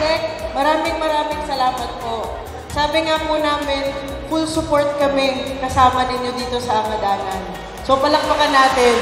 Sek, maraming salamat po. Sabi nga po namin, full support kami kasama ninyo dito sa Angadanan. So palakpakan natin.